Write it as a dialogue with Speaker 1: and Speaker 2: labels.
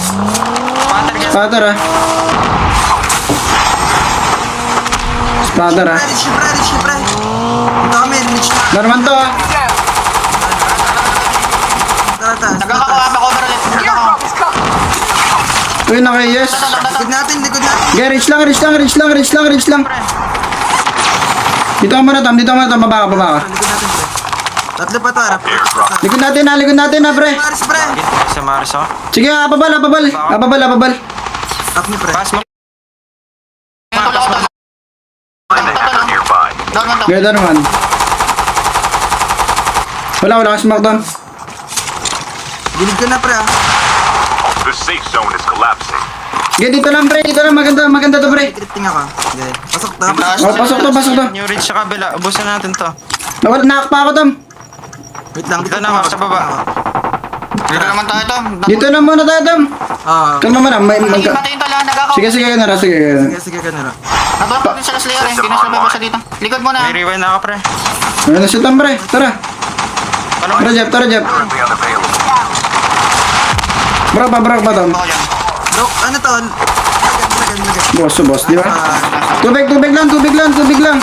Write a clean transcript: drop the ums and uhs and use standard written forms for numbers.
Speaker 1: Spatter ah. Spatter ah.
Speaker 2: Reach, pre. Ito kami, reach na.
Speaker 1: Norman to ah.
Speaker 2: Tara, taas.
Speaker 3: Nagkaka-cover ulit.
Speaker 1: Uy, naka-yes.
Speaker 2: Likod natin.
Speaker 1: Okay, reach lang. Dito ka muna, Tom. Baba ka.
Speaker 2: Likod natin, pre. Tatlo pa to, harap.
Speaker 1: Likod natin na, pre.
Speaker 2: Maris, pre.
Speaker 3: Sa Maris ako.
Speaker 1: Sige, apabal.
Speaker 2: Tap ni, pre.
Speaker 3: Pass mo.
Speaker 1: Ganda naman. Wala ka smoke, Tom.
Speaker 2: Gilig ka na, pre, ah.
Speaker 4: The safe zone is collapsing.
Speaker 1: Okay, dito lang, pre. Maganda to, pre.
Speaker 2: Drifting ako. Okay. Pasok to.
Speaker 1: Oh, pasok to.
Speaker 3: New reach sa kabila. Ubusan natin to.
Speaker 1: Nakak pa ako, Tom.
Speaker 2: Wait lang.
Speaker 3: Dito na ako sa baba. Dito naman tayo to.
Speaker 1: Dito na muna tayo, Tom.
Speaker 2: Ah.
Speaker 1: Kalma mo na.
Speaker 3: Patayin to lang. Nagkaka.
Speaker 1: Sige, ganun.
Speaker 2: Sige ka na.
Speaker 3: Natulog din sa Slayer eh. Ginasabay ba siya dito? Likod mo na. May rewind na ako, pre.
Speaker 1: Ano na si Tom, pre? Tara, Jeff.
Speaker 4: Currently unavailable.
Speaker 1: Brak ba, Tom?
Speaker 3: Ako dyan.
Speaker 2: Bro, ano to? Lagyan.
Speaker 1: Boss, di ba? Tubig lang.